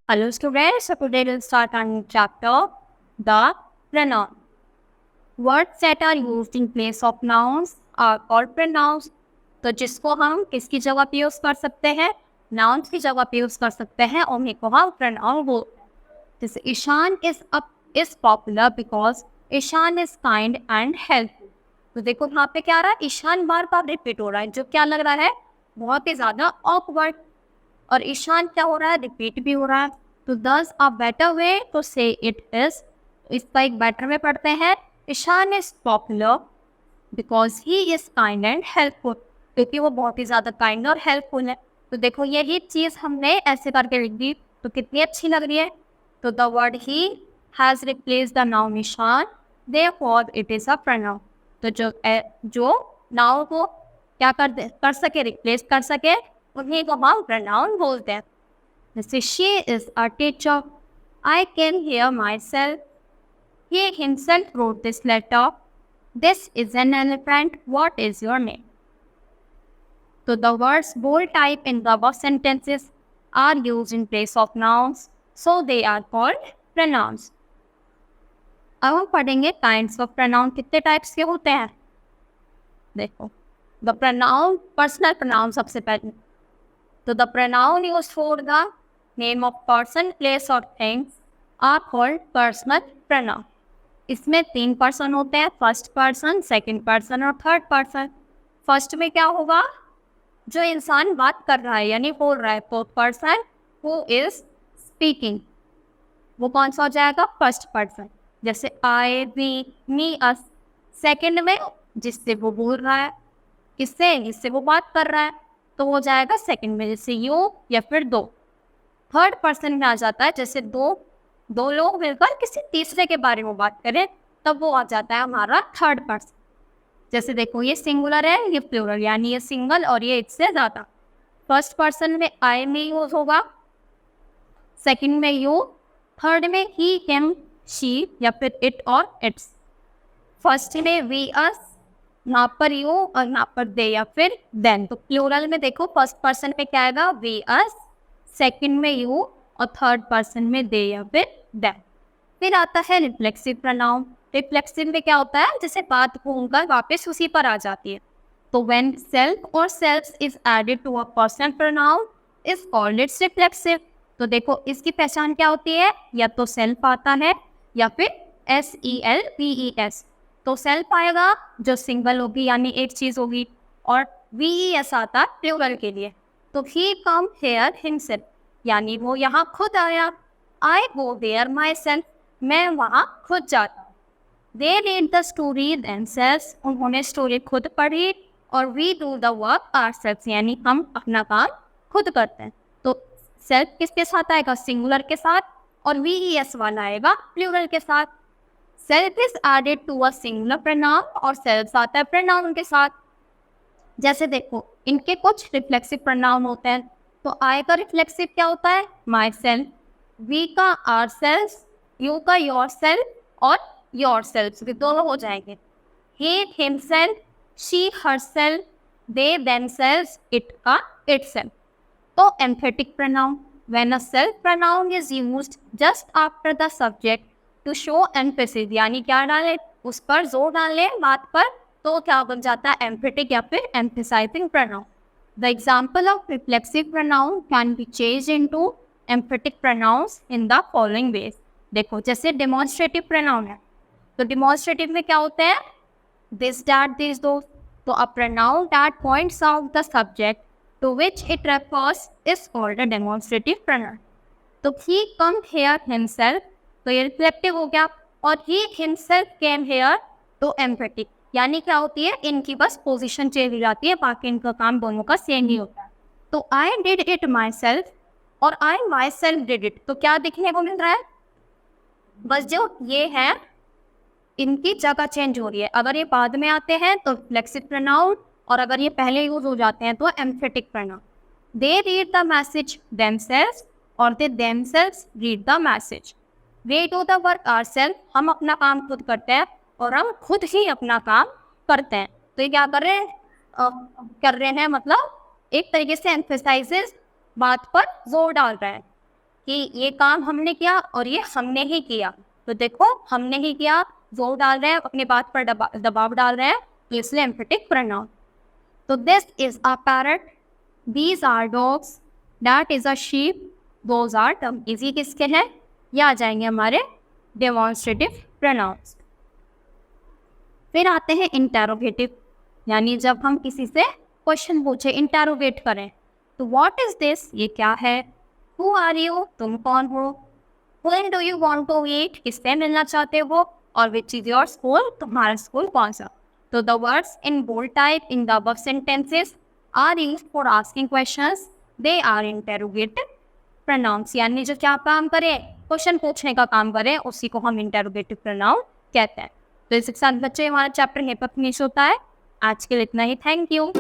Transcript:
Hello students, so today we'll start on chapter the pronoun. Words that are used in place of nouns are called pronouns. तो जिसको हम किसकी जगह पे use कर सकते हैं, नाउन्स की जगह पे यूज कर सकते हैं, उन्हीं को हम प्रोनाउन बोलते हैं. जैसे Ishaan is popular because Ishaan is kind and helpful. तो देखो यहाँ पे क्या रहा है, ईशान बार बार रिपीट हो रहा है, जो क्या लग रहा है बहुत ही ज्यादा ऑकवर्ड. और ईशान क्या हो रहा है, रिपीट भी हो रहा है. तो thus a better way to say it is, इसका एक बेटर वे पढ़ते हैं, Ishaan is popular because he is kind and helpful, क्योंकि वो बहुत ही ज़्यादा काइंड और हेल्पफुल है. तो देखो यही चीज़ हमने ऐसे करके लिख दी तो कितनी अच्छी लग रही है. तो the word he has replace the noun Ishaan, therefore it is a pronoun. तो जो नाउन को क्या कर सके, रिप्लेस कर सके, उन्हीं को हम प्रोनाउन बोलते हैं. जैसे she is a teacher, I can hear my self, he himself wrote this letter, this is an elephant, what is your name? So the words bold type in the above sentences are used in place of nouns, so they are called pronouns. अब हम पढ़ेंगे kinds of pronoun कितने types के होते हैं. देखो, the pronoun, personal pronoun सबसे पहले. तो the pronoun used for the name of person, place और things are called personal pronoun. इसमें 3 पर्सन होते हैं, फर्स्ट पर्सन, सेकंड पर्सन और थर्ड पर्सन. फर्स्ट में क्या होगा, जो इंसान बात कर रहा है यानी बोल रहा है, तो पर्सन हु इज स्पीकिंग, वो कौन सा हो जाएगा, फर्स्ट पर्सन. जैसे आई, वी, मी, अस. सेकंड में जिससे वो बोल रहा है, किससे, जिससे वो बात कर रहा है, तो वो जाएगा सेकंड में, जैसे यू या फिर दो. थर्ड पर्सन में आ जाता है, जैसे दो लोग मिलकर किसी तीसरे के बारे में बात करें, तब वो आ जाता है हमारा थर्ड पर्सन. जैसे देखो ये सिंगुलर है, ये प्लूरल, यानी ये सिंगल और ये इससे ज़्यादा. फर्स्ट पर्सन में आई में यूज होगा, सेकंड में यू, थर्ड में ही, हिम, शी या फिर इट और इट्स. फर्स्ट में वी, अस, यहाँ पर यू और यहाँ पर दे या फिर देन. तो प्लूरल में देखो फर्स्ट पर्सन में क्या आएगा, वी, अस, सेकंड में यू और थर्ड पर्सन में दे या फिर देम. फिर आता है रिफ्लेक्सिव प्रोनाउन. रिफ्लेक्सिव में क्या होता है, जैसे बात घूमकर वापस उसी पर आ जाती है. तो व्हेन सेल्फ और selves is added to a personal pronoun is called its reflexive. तो देखो इसकी पहचान क्या होती है, या तो सेल्फ आता है या फिर SELFES. तो सेल्फ आएगा जो सिंगल होगी यानी एक चीज़ होगी, और VES आता है प्लूरल के लिए. तो ही कम हेयर हिमसेल्फ, यानी वो यहाँ खुद आया. आई गो देयर माई सेल्फ, मैं वहाँ खुद जाता हूँ. They read the story themselves, उन्होंने स्टोरी खुद पढ़ी. और we do the work ourselves, यानी हम अपना काम खुद करते हैं. तो सेल्फ किसके साथ आएगा, सिंगुलर के साथ, और VES वाला आएगा प्लूरल के साथ. Self is added to a singular pronoun और सेल्फ आता है प्रोनाउन के साथ. जैसे देखो इनके कुछ रिफ्लेक्सिव प्रोनाउन होते हैं. तो आई का रिफ्लेक्सिव क्या होता है, माई सेल्फ. वी का आर सेल्फ, यू का योर सेल्फ और योर सेल्फ, दोनों हो जाएंगे. He, himself, she, herself, they, themselves, it का इटसेल्फ. तो emphatic pronoun, when a self pronoun is used just after the subject to show emphasis, यानी क्या डाले, उस पर जोर डाले बात पर, तो क्या बन जाता है, एम्फेटिक या फिर emphasizing pronoun. The example of reflexive pronoun can be changed into emphatic pronouns in the following ways. देखो जैसे demonstrative pronoun है, तो demonstrative में क्या होते हैं, this, that, these, those. तो a pronoun that points out the subject to which it refers is called a demonstrative pronoun. तो he come here himself, तो ये reflective हो गया, और he himself came here, तो emphatic. यानी क्या होती है, इनकी बस पोजीशन चेंज हो जाती है, बाकी इनका काम दोनों का सेम ही होता है. तो I did it my self और आई माई सेल्फ डिड इट, तो क्या दिखने को मिल रहा है, बस जो ये है इनकी जगह चेंज हो रही है. अगर ये बाद में आते हैं तो रिफ्लेक्सिव प्रोनाउन, और अगर ये पहले यूज हो जाते हैं तो emphatic pronoun. They read the message themselves और they themselves read the message. We do the work ourself, हम अपना काम खुद करते हैं और हम खुद ही अपना काम करते हैं. तो ये क्या कर रहे हैं मतलब एक तरीके से एम्फेसाइजेस, बात पर जोर डाल रहे हैं. कि ये काम हमने किया और ये हमने ही किया। तो देखो हमने ही किया, जोर डाल रहे हैं, अपनी बात पर दबाव डाल रहे हैं, तो इसलिए एम्फेटिक प्रोनाउन। तो this is a parrot, these are dogs, that is a sheep, those are donkeys. ये किसके हैं? ये आ जाएंगे हमारे डेमोन्स्ट्रेटिव प्रोनाउंस। फिर आते हैं इंटेरोगेटिव, यानी जब हम किसी से क्वेश्चन पूछे, इंटेरोगेट करें। तो व्हाट इज दिस, ये क्या है? हु आर यू, तुम कौन हो? When do you want to meet, किससे मिलना चाहते हो? और विच इज योर स्कूल, तुम्हारा स्कूल कौन सा? तो the words in bold type in the above sentences are used for asking questions, they are interrogative pronouns. यानी जो क्या काम करे, क्वेश्चन पूछने का काम करे, उसी को हम इंटेरोगेटिव प्रोनाउन कहते हैं। तो इसके साथ बच्चे हमारा चैप्टर यहीं पर फिनिश होता है। आज के लिए इतना ही। Thank you.